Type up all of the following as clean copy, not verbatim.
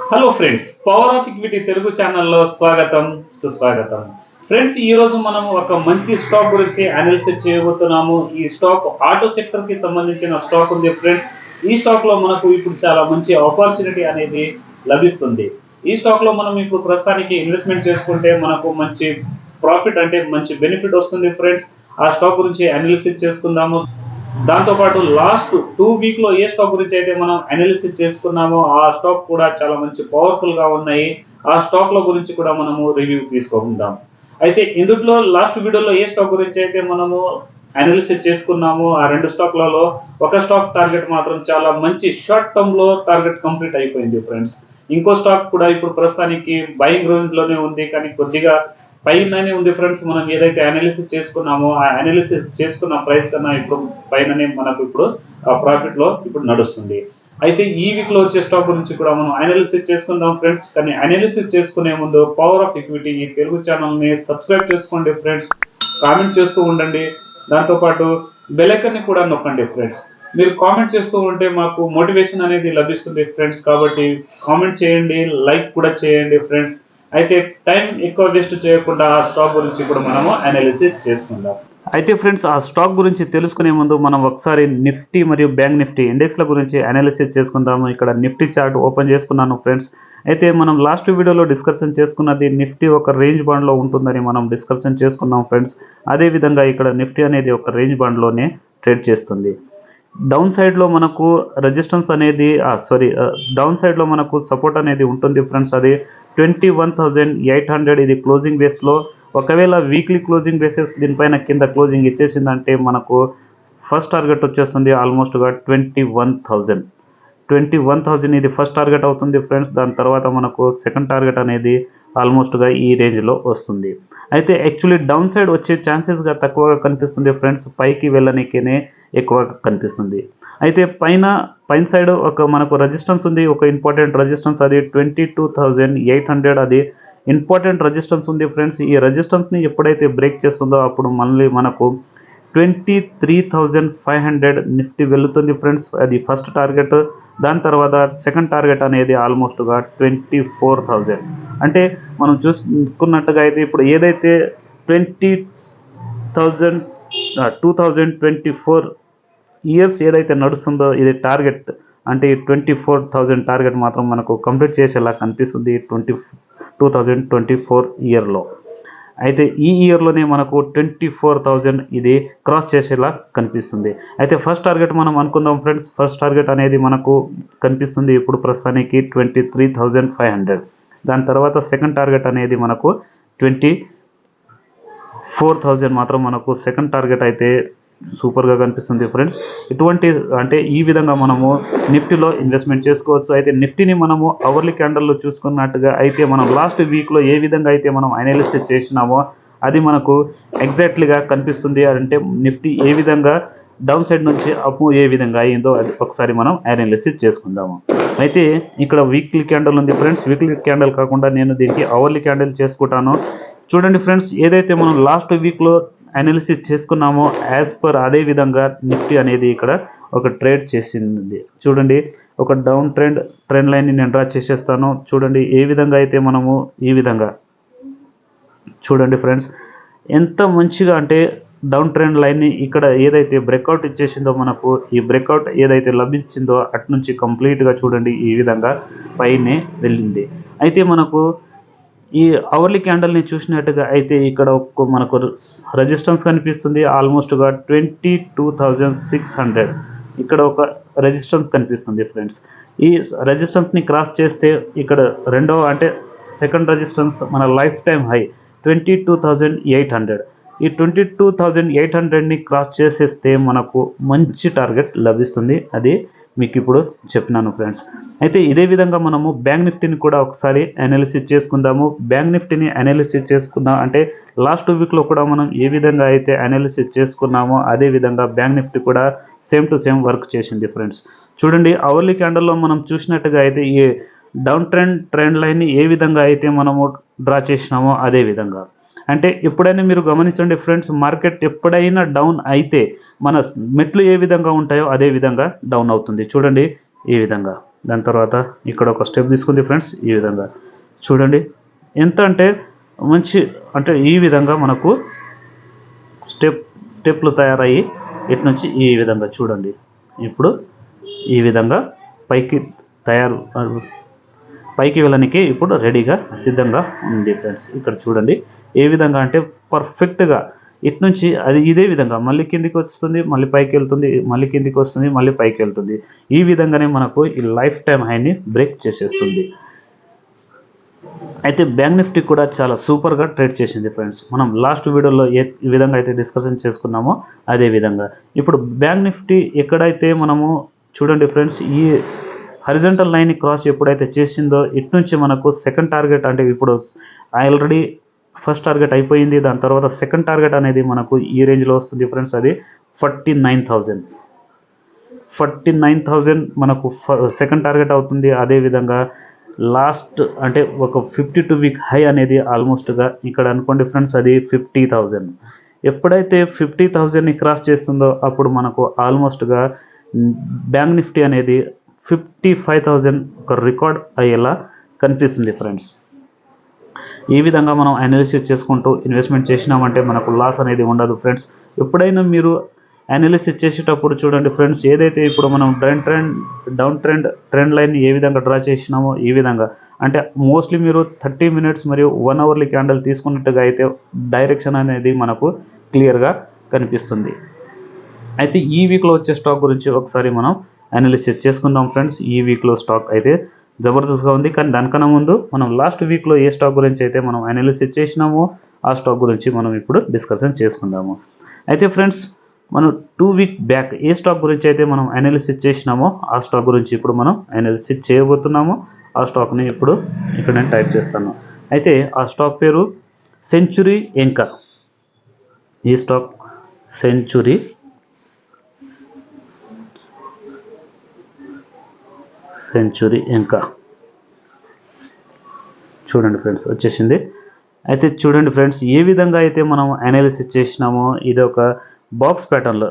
Hello friends, power of equity Telugu ఛానల్లో స్వాగతం, సుస్వాగతం. ఫ్రెండ్స్, ఈ రోజు మనం ఒక మంచి స్టాక్ గురించి అనాలిసిస్ చేయబోతున్నాము. ఈ స్టాక్ ఆటో సెక్టర్ కి సంబంధించిన స్టాక్ ఉంది ఫ్రెండ్స్. ఈ స్టాక్ లో మనకు ఇప్పుడు చాలా మంచి ఆపర్చునిటీ అనేది లభిస్తుంది. ఈ స్టాక్ లో మనం ఇప్పుడు ప్రస్తుతానికి ఇన్వెస్ట్మెంట్ చేసుకుంటే మనకు మంచి ప్రాఫిట్ అంటే మంచి బెనిఫిట్ వస్తుంది ఫ్రెండ్స్. ఆ స్టాక్ గురించి అనాలిసిస్ చేసుకుందాము. దాంతోపాటు లాస్ట్ 2 వీక్ లో ఏ స్టాక్ గురించి అయితే మనం అనాలిసిస్ చేసుకున్నామో ఆ స్టాక్ కూడా చాలా మంచి పవర్ఫుల్ గా ఉన్నాయి. ఆ స్టాక్ లో గురించి కూడా మనము రివ్యూ తీసుకుందాం. అయితే ఇందులో లాస్ట్ వీడియోలో ఏ స్టాక్ గురించి అయితే మనము అనాలిసిస్ చేసుకున్నామో ఆ రెండు స్టాక్లలో ఒక స్టాక్ టార్గెట్ మాత్రం చాలా మంచి షార్ట్ టర్మ్ లో టార్గెట్ కంప్లీట్ అయిపోయింది ఫ్రెండ్స్. ఇంకో స్టాక్ కూడా ఇప్పుడు ప్రస్తుతానికి బయింగ్ రేంజ్ లోనే ఉంది, కానీ కొద్దిగా పైననే ఉంది ఫ్రెండ్స్. మనం ఏదైతే అనాలిసిస్ చేసుకున్నామో ఆ అనాలిసిస్ చేసుకున్న ప్రైస్ కన్నా ఇప్పుడు పైననే మనకు ఇప్పుడు ప్రాఫిట్ లో ఇప్పుడు నడుస్తుంది. అయితే ఈ వీక్ లో వచ్చే స్టాక్ గురించి కూడా మనం అనాలిసిస్ చేసుకుందాం ఫ్రెండ్స్. కానీ అనాలిసిస్ చేసుకునే ముందు పవర్ ఆఫ్ ఈక్విటీ ఈ తెలుగు ఛానల్ ని సబ్స్క్రైబ్ చేసుకోండి ఫ్రెండ్స్. కామెంట్ చేస్తూ ఉండండి. దాంతోపాటు బెల్ ఐకాన్ ని కూడా నొక్కండి ఫ్రెండ్స్. మీరు కామెంట్ చేస్తూ ఉంటే మాకు మోటివేషన్ అనేది లభిస్తుంది ఫ్రెండ్స్. కాబట్టి కామెంట్ చేయండి, లైక్ కూడా చేయండి ఫ్రెండ్స్. అయితే టైం ఎక్కువ వేస్ట్ చేయకుండా ఆ స్టాక్ గురించి ఇప్పుడు మనము అనాలిసిస్ చేసుకుందాం. అయితే ఫ్రెండ్స్, ఆ స్టాక్ గురించి తెలుసుకునే ముందు మనం ఒకసారి నిఫ్టీ మరియు బ్యాంక్ నిఫ్టీ ఇండెక్స్ల గురించి అనాలిసిస్ చేసుకుందాము. ఇక్కడ నిఫ్టీ చార్ట్ ఓపెన్ చేసుకున్నాను ఫ్రెండ్స్. అయితే మనం లాస్ట్ వీడియోలో డిస్కషన్ చేసుకున్నది నిఫ్టీ ఒక రేంజ్ బాండ్లో ఉంటుందని మనం డిస్కషన్ చేసుకున్నాం ఫ్రెండ్స్. అదేవిధంగా ఇక్కడ నిఫ్టీ అనేది ఒక రేంజ్ బాండ్లోనే ట్రేడ్ చేస్తుంది. డౌన్ సైడ్లో మనకు రెసిస్టెన్స్ అనేది డౌన్ సైడ్లో మనకు సపోర్ట్ అనేది ఉంటుంది ఫ్రెండ్స్. అది 21,800 ఇది క్లోజింగ్ బేస్లో. ఒకవేళ వీక్లీ క్లోజింగ్ బేసెస్ దీనిపైన కింద క్లోజింగ్ ఇచ్చేసిందంటే మనకు ఫస్ట్ టార్గెట్ వచ్చేస్తుంది ఆల్మోస్ట్గా 21,000 ఇది ఫస్ట్ టార్గెట్ అవుతుంది ఫ్రెండ్స్. దాని తర్వాత మనకు సెకండ్ టార్గెట్ అనేది ఆల్మోస్ట్గా ఈ రేంజ్లో వస్తుంది. అయితే యాక్చువల్లీ డౌన్ సైడ్ వచ్చే ఛాన్సెస్గా తక్కువగా కనిపిస్తుంది ఫ్రెండ్స్, పైకి వెళ్ళనికేనే ఎక్కువగా కనిపిస్తుంది. అయితే పైన సైడ్ ఒక మనకు రెసిస్టెన్స్ ఉంది, ఒక ఇంపార్టెంట్ రెసిస్టెన్స్, అది 22,800 అది ఇంపార్టెంట్ రెసిస్టెన్స్ ఉంది ఫ్రెండ్స్. ఈ రెసిస్టెన్స్ని ఎప్పుడైతే బ్రేక్ చేస్తుందో అప్పుడు మళ్ళీ మనకు 23,500 నిఫ్టీ వెళ్తుంది ఫ్రెండ్స్. అది ఫస్ట్ టార్గెట్. దాని తర్వాత సెకండ్ టార్గెట్ అనేది ఆల్మోస్ట్గా 24,000. అంటే మనం చూసుకున్నట్టుగా అయితే ఇప్పుడు ఏదైతే 2024 ఇయర్స్ ఏదైతే నడుస్తుందో ఇది టార్గెట్, అంటే 24,000 టార్గెట్ మాత్రం మనకు కంప్లీట్ చేసేలా కనిపిస్తుంది 2024 ఇయర్లో. అయితే ఈ ఇయర్లోనే మనకు 24,000 ఇది క్రాస్ చేసేలా కనిపిస్తుంది. అయితే ఫస్ట్ టార్గెట్ మనం అనుకుందాం ఫ్రెండ్స్. ఫస్ట్ టార్గెట్ అనేది మనకు కనిపిస్తుంది ఇప్పుడు ప్రస్తుతానికి 23,500. దాని తర్వాత సెకండ్ టార్గెట్ అనేది మనకు 24,000 మాత్రం మనకు సెకండ్ టార్గెట్ అయితే సూపర్గా కనిపిస్తుంది ఫ్రెండ్స్. ఇటువంటి అంటే ఈ విధంగా మనము నిఫ్టీలో ఇన్వెస్ట్మెంట్ చేసుకోవచ్చు. అయితే నిఫ్టీని మనము అవర్లీ క్యాండల్లో చూసుకున్నట్టుగా అయితే మనం లాస్ట్ వీక్లో ఏ విధంగా అయితే మనం అనాలిసిస్ చేసినామో అది మనకు ఎగ్జాక్ట్లీగా కనిపిస్తుంది. అంటే నిఫ్టీ ఏ విధంగా డౌన్ సైడ్ నుంచి అప్ ఏ విధంగా అయ్యిందో అది ఒకసారి మనం అనాలిసిస్ చేసుకుందాము. అయితే ఇక్కడ వీక్లీ క్యాండల్ ఉంది ఫ్రెండ్స్. వీక్లీ క్యాండల్ కాకుండా నేను దీనికి అవర్లీ క్యాండల్ చేసుకుంటాను. చూడండి ఫ్రెండ్స్, ఏదైతే మనం లాస్ట్ వీక్లో అనాలిసిస్ చేసుకున్నామో యాజ్ పర్ అదే విధంగా నిఫ్టీ అనేది ఇక్కడ ఒక ట్రేడ్ చేసింది. చూడండి, ఒక డౌన్ ట్రెండ్ లైన్ని నేను డ్రా చేసేస్తాను. చూడండి ఏ విధంగా అయితే మనము ఈ విధంగా చూడండి ఫ్రెండ్స్, ఎంత మంచిగా అంటే డౌన్ ట్రెండ్ లైన్ని ఇక్కడ ఏదైతే బ్రేక్అవుట్ ఇచ్చేసిందో మనకు ఈ బ్రేక్అవుట్ ఏదైతే లభించిందో అటు నుంచి కంప్లీట్గా చూడండి ఈ విధంగా పైనే వెళ్ళింది. అయితే మనకు ఈ అవర్లీ క్యాండల్ని చూసినట్టుగా అయితే ఇక్కడ మనకు రెసిస్టెన్స్ కనిపిస్తుంది ఆల్మోస్ట్గా 22,600. ఇక్కడ ఒక రెసిస్టెన్స్ కనిపిస్తుంది ఫ్రెండ్స్. ఈ రెసిస్టెన్స్ని క్రాస్ చేస్తే ఇక్కడ రెండవ అంటే సెకండ్ రెసిస్టెన్స్ మన లైఫ్ టైం హై 22,800. ఈ 22,800ని క్రాస్ చేసేస్తే మనకు మంచి టార్గెట్ లభిస్తుంది. అది మీకు ఇప్పుడు చెప్పినాను ఫ్రెండ్స్. అయితే ఇదే విధంగా మనము బ్యాంక్ నిఫ్టీని కూడా ఒకసారి అనాలిసిస్ చేసుకుందాము. బ్యాంక్ నిఫ్టీని అనాలిసిస్ చేసుకుందాం అంటే లాస్ట్ వీక్లో కూడా మనం ఏ విధంగా అయితే అనాలిసిస్ చేసుకున్నామో అదే విధంగా బ్యాంక్ నిఫ్టీ కూడా సేమ్ టు సేమ్ వర్క్ చేసింది ఫ్రెండ్స్. చూడండి అవర్లీ క్యాండల్లో మనం చూసినట్టుగా అయితే ఈ డౌన్ ట్రెండ్ లైన్ని ఏ విధంగా అయితే మనము డ్రా చేసినామో అదే విధంగా. అంటే ఎప్పుడైనా మీరు గమనించండి ఫ్రెండ్స్, మార్కెట్ ఎప్పుడైనా డౌన్ అయితే మన మెట్లు ఏ విధంగా ఉంటాయో అదే విధంగా డౌన్ అవుతుంది. చూడండి ఈ విధంగా దాని తర్వాత ఇక్కడ ఒక స్టెప్ తీసుకుంది ఫ్రెండ్స్. ఈ విధంగా చూడండి ఎంత అంటే మంచి, అంటే ఈ విధంగా మనకు స్టెప్లు తయారయ్యి ఇటు నుంచి ఈ విధంగా చూడండి. ఇప్పుడు ఈ విధంగా పైకి వెళ్ళడానికి ఇప్పుడు రెడీగా సిద్ధంగా ఉంది ఫ్రెండ్స్. ఇక్కడ చూడండి ఏ విధంగా అంటే పర్ఫెక్ట్గా ఇటు నుంచి అది ఇదే విధంగా మళ్ళీ కిందికి వస్తుంది, మళ్ళీ పైకి వెళ్తుంది, మళ్ళీ కిందికి వస్తుంది, మళ్ళీ పైకి వెళ్తుంది. ఈ విధంగానే మనకు ఈ లైఫ్ టైం హైని బ్రేక్ చేసేస్తుంది. అయితే బ్యాంక్ నిఫ్టీ కూడా చాలా సూపర్గా ట్రేడ్ చేసింది ఫ్రెండ్స్. మనం లాస్ట్ వీడియోలో ఏ విధంగా అయితే డిస్కషన్ చేసుకున్నామో అదే విధంగా ఇప్పుడు బ్యాంక్ నిఫ్టీ ఎక్కడైతే మనము చూడండి ఫ్రెండ్స్, ఈ హారిజంటల్ లైన్ క్రాస్ ఎప్పుడైతే చేసిందో ఇటు నుంచి మనకు సెకండ్ టార్గెట్, అంటే ఇప్పుడు ఆల్రెడీ ఫస్ట్ టార్గెట్ అయిపోయింది, దాని తర్వాత సెకండ్ టార్గెట్ అనేది మనకు ఈ రేంజ్లో వస్తుంది ఫ్రెండ్స్. అది 49,000 మనకు సెకండ్ టార్గెట్ అవుతుంది. అదేవిధంగా లాస్ట్ అంటే ఒక 52 వీక్ హై అనేది ఆల్మోస్ట్గా ఇక్కడ అనుకోండి ఫ్రెండ్స్, అది 50,000. ఎప్పుడైతే 50,000ని క్రాస్ చేస్తుందో అప్పుడు మనకు ఆల్మోస్ట్గా బ్యాంక్ నిఫ్టీ అనేది 55,000 ఒక రికార్డ్ అయ్యేలా కనిపిస్తుంది ఫ్రెండ్స్. ఈ విధంగా మనం అనాలిసిస్ చేసుకుంటూ ఇన్వెస్ట్మెంట్ చేసినామంటే మనకు లాస్ అనేది ఉండదు ఫ్రెండ్స్. ఎప్పుడైనా మీరు అనాలిసిస్ చేసేటప్పుడు చూడండి ఫ్రెండ్స్, ఏదైతే ఇప్పుడు మనం డౌన్ ట్రెండ్ లైన్ ఏ విధంగా డ్రా చేసినామో ఈ విధంగా, అంటే మోస్ట్లీ మీరు 30 మినిట్స్ మరియు 1 అవర్లీ క్యాండిల్ తీసుకున్నట్టుగా అయితే డైరెక్షన్ అనేది మనకు క్లియర్గా కనిపిస్తుంది. అయితే ఈ వీక్లో వచ్చే స్టాక్ గురించి ఒకసారి మనం అనాలిసిస్ చేసుకుందాం ఫ్రెండ్స్. ఈ వీక్లో స్టాక్ అయితే జబర్దస్త్గా ఉంది, కానీ దానికన్నా ముందు మనం లాస్ట్ వీక్లో ఏ స్టాక్ గురించి అయితే మనం అనాలిసిస్ చేసినామో ఆ స్టాక్ గురించి మనం ఇప్పుడు డిస్కషన్ చేసుకుందాము. అయితే ఫ్రెండ్స్, మనం 2 వీక్ బ్యాక్ ఏ స్టాక్ గురించి అయితే మనం అనాలిసిస్ చేసినామో ఆ స్టాక్ గురించి ఇప్పుడు మనం అనాలిసిస్ చేయబోతున్నాము. ఆ స్టాక్ని ఇప్పుడు ఇక్కడ నేను టైప్ చేస్తాను. అయితే ఆ స్టాక్ పేరు సెంచురీ ఎంకా. ఈ స్టాక్ సెంచురీ ఎంకా చూడండి ఫ్రెండ్స్ వచ్చేసింది. అయితే చూడండి ఫ్రెండ్స్, ఏ విధంగా అయితే మనం అనాలిసిస్ చేసినామో ఇది ఒక బాక్స్ ప్యాటర్న్లో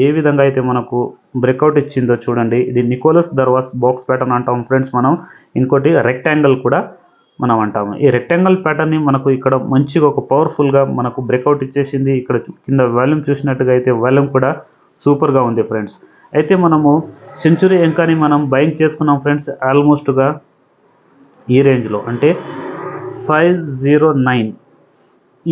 ఏ విధంగా అయితే మనకు బ్రేక్అవుట్ ఇచ్చిందో చూడండి. ఇది నికోలస్ దర్వాస్ బాక్స్ ప్యాటర్న్ అంటాం ఫ్రెండ్స్ మనం. ఇంకోటి రెక్టాంగిల్ కూడా మనం అంటాము. ఈ రెక్టాంగిల్ ప్యాటర్న్ని మనకు ఇక్కడ మంచిగా ఒక పవర్ఫుల్గా మనకు బ్రేక్అవుట్ ఇచ్చేసింది. ఇక్కడ కింద వాల్యూమ్ చూసినట్టుగా అయితే వాల్యూమ్ కూడా సూపర్గా ఉంది ఫ్రెండ్స్. అయితే మనము సెంచురీ ఎంకాని మనం బయింగ్ చేసుకున్నాం ఫ్రెండ్స్. ఆల్మోస్ట్గా ఈ రేంజ్లో అంటే 509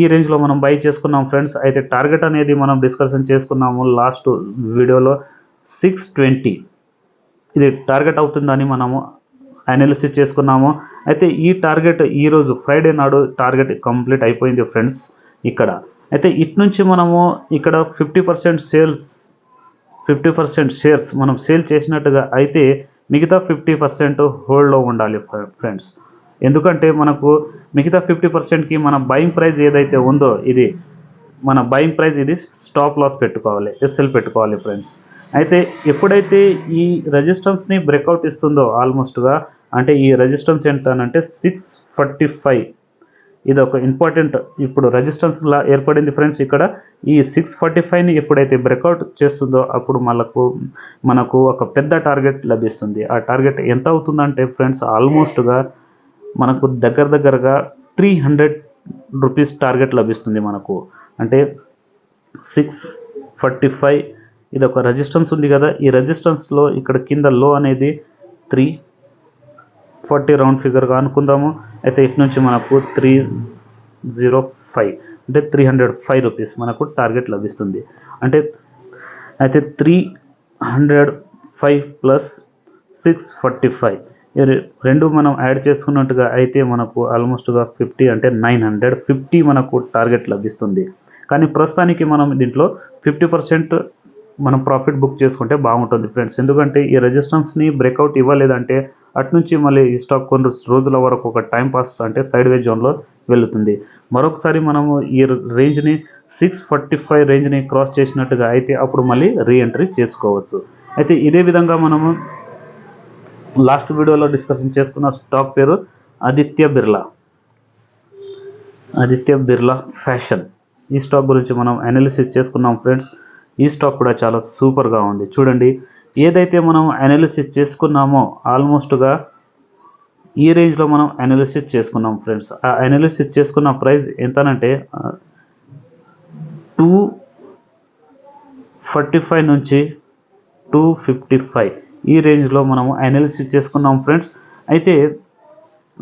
ఈ రేంజ్లో మనం బై చేసుకున్నాం ఫ్రెండ్స్. అయితే టార్గెట్ అనేది మనం డిస్కషన్ చేసుకున్నాము లాస్ట్ వీడియోలో 620 ఇది టార్గెట్ అవుతుందని మనము అనాలిసిస్ చేసుకున్నాము. అయితే ఈ టార్గెట్ ఈరోజు ఫ్రైడే నాడు టార్గెట్ కంప్లీట్ అయిపోయింది ఫ్రెండ్స్ ఇక్కడ. అయితే ఇటు నుంచి మనము ఇక్కడ 50% షేర్స్ మనం సేల్ చేసినట్టుగా అయితే మిగతా 50% హోల్డ్లో ఉండాలి ఫ్రెండ్స్. ఎందుకంటే మనకు మిగతా 50%కి మన బయింగ్ ప్రైస్ ఏదైతే ఉందో ఇది మన బయింగ్ ప్రైస్, ఇది స్టాప్ లాస్ పెట్టుకోవాలి, ఎస్ఎల్ పెట్టుకోవాలి ఫ్రెండ్స్. అయితే ఎప్పుడైతే ఈ రెసిస్టెన్స్ని బ్రేక్అవుట్ ఇస్తుందో ఆల్మోస్ట్గా, అంటే ఈ రెసిస్టెన్స్ ఎంత అంటే 645 ఇది ఒక ఇంపార్టెంట్ ఇప్పుడు రెసిస్టెన్స్లా ఏర్పడింది ఫ్రెండ్స్. ఇక్కడ ఈ 645ని ఎప్పుడైతే బ్రేక్అవుట్ చేస్తుందో అప్పుడు మనకు ఒక పెద్ద టార్గెట్ లభిస్తుంది. ఆ టార్గెట్ ఎంత అవుతుందంటే ఫ్రెండ్స్ ఆల్మోస్ట్గా మనకు దగ్గరగా 300 రూపీస్ టార్గెట్ లభిస్తుంది మనకు. అంటే 645 ఇది ఒక రెసిస్టెన్స్ ఉంది కదా, ఈ రెసిస్టెన్స్లో ఇక్కడ కింద లో అనేది 340 రౌండ్ ఫిగర్గా అనుకుందాము. అయితే ఇటు నుంచి మనకు 305 అంటే 305 రూపీస్ మనకు టార్గెట్ లభిస్తుంది. అయితే 305 ప్లస్ 645 రెండు మనం యాడ్ చేసుకున్నట్టుగా అయితే మనకు ఆల్మోస్ట్గా 50 అంటే 950 మనకు టార్గెట్ లభిస్తుంది. కానీ ప్రస్తుతానికి మనం దీంట్లో 50% మనం ప్రాఫిట్ బుక్ చేసుకుంటే బాగుంటుంది ఫ్రెండ్స్. ఎందుకంటే ఈ రెసిస్టెన్స్ని బ్రేక్అవుట్ ఇవ్వలేదంటే అటు నుంచి మళ్ళీ ఈ స్టాక్ కొన్ని రోజుల వరకు ఒక టైం పాస్ అంటే సైడ్ వేజ్ జోన్లో వెళుతుంది. మరొకసారి మనము ఈ రేంజ్ని 645 రేంజ్ని క్రాస్ చేసినట్టుగా అయితే అప్పుడు మళ్ళీ రీఎంట్రీ చేసుకోవచ్చు. అయితే ఇదే విధంగా మనము లాస్ట్ వీడియోలో డిస్కషన్ చేసుకున్న స్టాక్ పేరు ఆదిత్య బిర్లా ఫ్యాషన్. ఈ స్టాక్ గురించి మనం అనాలిసిస్ చేసుకున్నాం ఫ్రెండ్స్. ఈ స్టాక్ కూడా చాలా సూపర్గా ఉంది. చూడండి ఏదైతే మనం అనాలిసిస్ చేసుకున్నామో ఆల్మోస్ట్గా ఈ రేంజ్లో మనం అనాలిసిస్ చేసుకున్నాం ఫ్రెండ్స్. ఆ అనాలిసిస్ చేసుకున్న ప్రైస్ ఎంతనంటే 245 నుంచి 255 ఈ రేంజ్లో మనము అనాలిసిస్ చేసుకున్నాం ఫ్రెండ్స్. అయితే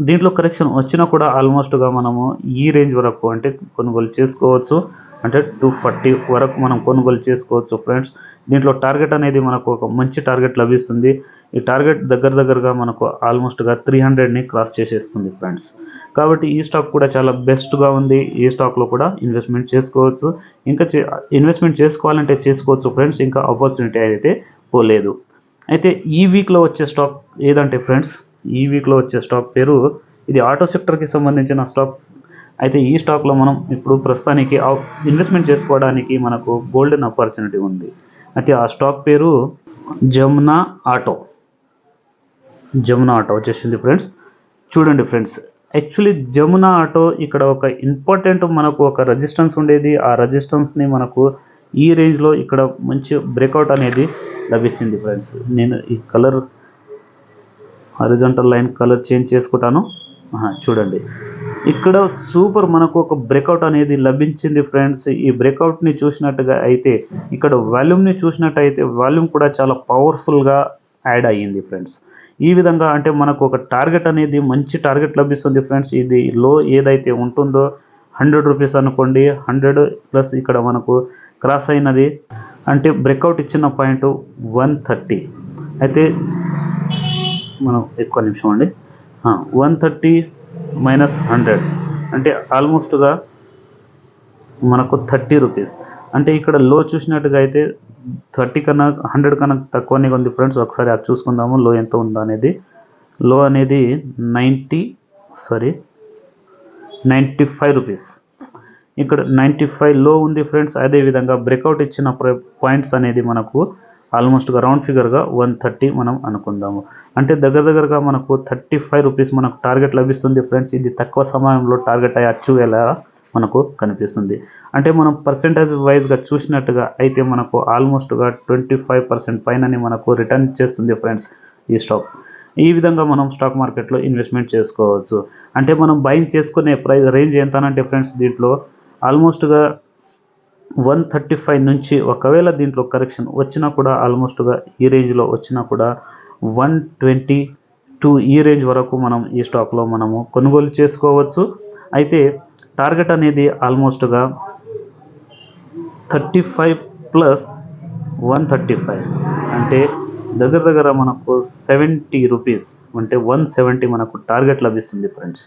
దీంట్లో కరెక్షన్ వచ్చినా కూడా ఆల్మోస్ట్గా మనము ఈ రేంజ్ వరకు అంటే కొనుగోలు చేసుకోవచ్చు. అంటే 240 వరకు మనం కొనుగోలు చేసుకోవచ్చు ఫ్రెండ్స్. దీంట్లో టార్గెట్ అనేది మనకు ఒక మంచి టార్గెట్ లభిస్తుంది. ఈ టార్గెట్ దగ్గరగా మనకు ఆల్మోస్ట్గా 300ని క్రాస్ చేసేస్తుంది ఫ్రెండ్స్. కాబట్టి ఈ స్టాక్ కూడా చాలా బెస్ట్గా ఉంది. ఈ స్టాక్లో కూడా ఇన్వెస్ట్మెంట్ చేసుకోవచ్చు. ఇంకా ఇన్వెస్ట్మెంట్ చేసుకోవాలంటే చేసుకోవచ్చు ఫ్రెండ్స్. ఇంకా ఆపర్చునిటీ అయితే పోలేదు. అయితే ఈ వీక్లో వచ్చే స్టాక్ ఏదంటే ఫ్రెండ్స్, ఈ వీక్లో వచ్చే స్టాక్ పేరు, ఇది ఆటో సెక్టర్కి సంబంధించిన స్టాక్. అయితే ఈ స్టాక్లో మనం ఇప్పుడు ప్రస్తుతానికి ఇన్వెస్ట్మెంట్ చేసుకోవడానికి మనకు గోల్డెన్ ఆపర్చునిటీ ఉంది. అయితే ఆ స్టాక్ పేరు జమునా ఆటో వచ్చేసింది ఫ్రెండ్స్. చూడండి ఫ్రెండ్స్, యాక్చువల్లీ జమునా ఆటో ఇక్కడ ఒక ఇంపార్టెంట్ మనకు ఒక రెసిస్టెన్స్ ఉండేది. ఆ రెసిస్టెన్స్ని మనకు ఈ రేంజ్లో ఇక్కడ మంచి బ్రేక్అవుట్ అనేది లభించింది ఫ్రెండ్స్. నేను ఈ colour horizontal line colour change చేసుకుంటాను. చూడండి, ఇక్కడ సూపర్ మనకు ఒక బ్రేక్అవుట్ అనేది లభించింది ఫ్రెండ్స్. ఈ బ్రేక్అవుట్ని చూసినట్టుగా అయితే ఇక్కడ వాల్యూమ్ని చూసినట్టయితే వాల్యూమ్ కూడా చాలా పవర్ఫుల్గా యాడ్ అయ్యింది ఫ్రెండ్స్. ఈ విధంగా అంటే మనకు ఒక టార్గెట్ అనేది మంచి టార్గెట్ లభిస్తుంది ఫ్రెండ్స్. ఇది లో ఏదైతే ఉంటుందో 100 రూపీస్ అనుకోండి, 100 ప్లస్ ఇక్కడ మనకు క్రాస్ అయినది అంటే బ్రేక్అవుట్ ఇచ్చిన పాయింట్ 130. అయితే మనం ఎక్కువ నిమిషం అండి, 130 మైనస్ 100 అంటే ఆల్మోస్ట్గా మనకు 30 రూపీస్. అంటే ఇక్కడ లో చూసినట్టుగా అయితే 30 కన్నా 100 కన్నా తక్కువనే ఉంది ఫ్రెండ్స్. ఒకసారి అది చూసుకుందాము లో ఎంత ఉందో అనేది. లో అనేది 95 రూపీస్. ఇక్కడ 95 లో ఉంది ఫ్రెండ్స్. అదేవిధంగా బ్రేక్అవుట్ ఇచ్చిన పాయింట్స్ అనేది మనకు ఆల్మోస్ట్గా రౌండ్ ఫిగర్గా 130 మనం అనుకుందాము. అంటే దగ్గరగా మనకు 35 రూపీస్ మనకు టార్గెట్ లభిస్తుంది ఫ్రెండ్స్. ఇది తక్కువ సమయంలో టార్గెట్ అయ్యి అచ్చువేలా మనకు కనిపిస్తుంది. అంటే మనం పర్సెంటేజ్ వైజ్గా చూసినట్టుగా అయితే మనకు ఆల్మోస్ట్గా 25% పైనని మనకు రిటర్న్ చేస్తుంది ఫ్రెండ్స్ ఈ స్టాక్. ఈ విధంగా మనం స్టాక్ మార్కెట్లో ఇన్వెస్ట్మెంట్ చేసుకోవచ్చు. అంటే మనం బయింగ్ చేసుకునే ప్రైస్ రేంజ్ ఎంతనంటే ఫ్రెండ్స్, దీంట్లో ఆల్మోస్ట్గా 135 నుంచి ఒకవేళ దీంట్లో కరెక్షన్ వచ్చినా కూడా ఆల్మోస్ట్గా ఈ రేంజ్లో వచ్చినా కూడా 122 ఈ రేంజ్ వరకు మనం ఈ స్టాక్లో మనము కొనుగోలు చేసుకోవచ్చు. అయితే టార్గెట్ అనేది ఆల్మోస్ట్గా 35 ప్లస్ 135 అంటే దగ్గర మనకు 70 రూపీస్ అంటే 170 మనకు టార్గెట్ లభిస్తుంది ఫ్రెండ్స్.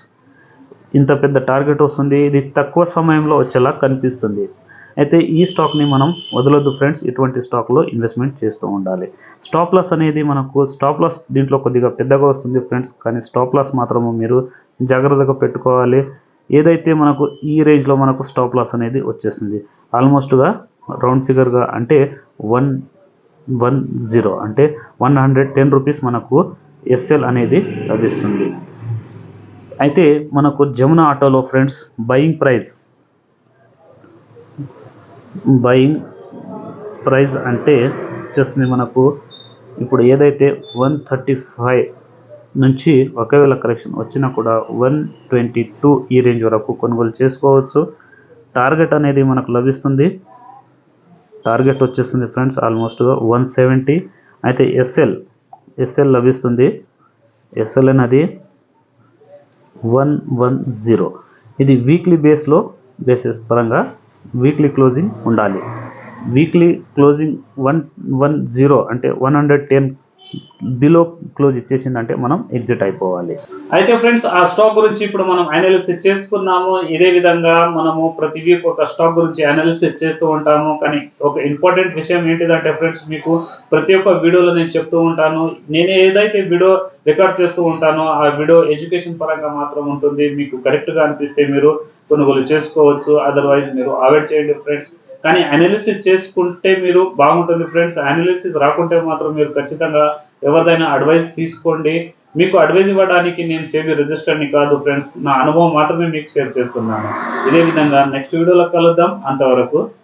ఇంత పెద్ద టార్గెట్ వస్తుంది. ఇది తక్కువ సమయంలో వచ్చేలా కనిపిస్తుంది. అయితే ఈ స్టాక్ని మనం వదలొద్దు ఫ్రెండ్స్. ఇటువంటి స్టాక్లో ఇన్వెస్ట్మెంట్ చేస్తూ ఉండాలి. స్టాప్ లాస్ అనేది మనకు స్టాప్ లాస్ దీంట్లో కొద్దిగా పెద్దగా వస్తుంది ఫ్రెండ్స్. కానీ స్టాప్ లాస్ మాత్రము మీరు జాగ్రత్తగా పెట్టుకోవాలి. ఏదైతే మనకు ఈ రేంజ్లో మనకు స్టాప్ లాస్ అనేది వచ్చేస్తుంది ఆల్మోస్ట్గా రౌండ్ ఫిగర్గా అంటే 110 అంటే 110 రూపీస్ మనకు ఎస్ఎల్ అనేది లభిస్తుంది. అయితే మనకు జమునా ఆటోలో ఫ్రెండ్స్ బయింగ్ ప్రైస్ అంటే వచ్చేస్తుంది మనకు ఇప్పుడు ఏదైతే 135 నుంచి ఒకవేళ కరెక్షన్ వచ్చినా కూడా 122 ఈ రేంజ్ వరకు కొనుగోలు చేసుకోవచ్చు. టార్గెట్ అనేది మనకు లభిస్తుంది. టార్గెట్ వచ్చేస్తుంది ఫ్రెండ్స్ ఆల్మోస్ట్గా 170. అయితే ఎస్ఎల్ లభిస్తుంది. ఎస్ఎల్ అనేది 110. ఇది వీక్లీ బేసిస్ పరంగా వీక్లీ క్లోజింగ్ ఉండాలి. వీక్లీ క్లోజింగ్ 110 అంటే 110 బిలో క్లోజ్ ఇచ్చేసిందంటే మనం ఎగ్జిట్ అయిపోవాలి. అయితే ఫ్రెండ్స్ ఆ స్టాక్ గురించి ఇప్పుడు మనం అనాలిసిస్ చేసుకున్నాము. ఇదే విధంగా మనము ప్రతి వీక్ ఒక స్టాక్ గురించి అనాలిసిస్ చేస్తూ ఉంటాము. కానీ ఒక ఇంపార్టెంట్ విషయం ఏంటిదంటే ఫ్రెండ్స్, మీకు ప్రతి ఒక్క వీడియోలో నేను చెప్తూ ఉంటాను, నేను ఏదైతే వీడియో రికార్డ్ చేస్తూ ఉంటానో ఆ వీడియో ఎడ్యుకేషన్ పరంగా మాత్రం ఉంటుంది. మీకు కరెక్ట్గా అనిపిస్తే మీరు కొనుగోలు చేసుకోవచ్చు, అదర్వైజ్ మీరు అవాయిడ్ చేయండి ఫ్రెండ్స్. కానీ అనాలిసిస్ చేసుకుంటే మీరు బాగుంటుంది ఫ్రెండ్స్. అనాలిసిస్ రాకుంటే మాత్రం మీరు ఖచ్చితంగా ఎవరిదైనా అడ్వైస్ తీసుకోండి. మీకు అడ్వైస్ ఇవ్వడానికి నేను సేబీ రిజిస్టర్ని కాదు ఫ్రెండ్స్. నా అనుభవం మాత్రమే మీకు షేర్ చేస్తున్నాను. ఇదే విధంగా నెక్స్ట్ వీడియోలో కలుద్దాం. అంతవరకు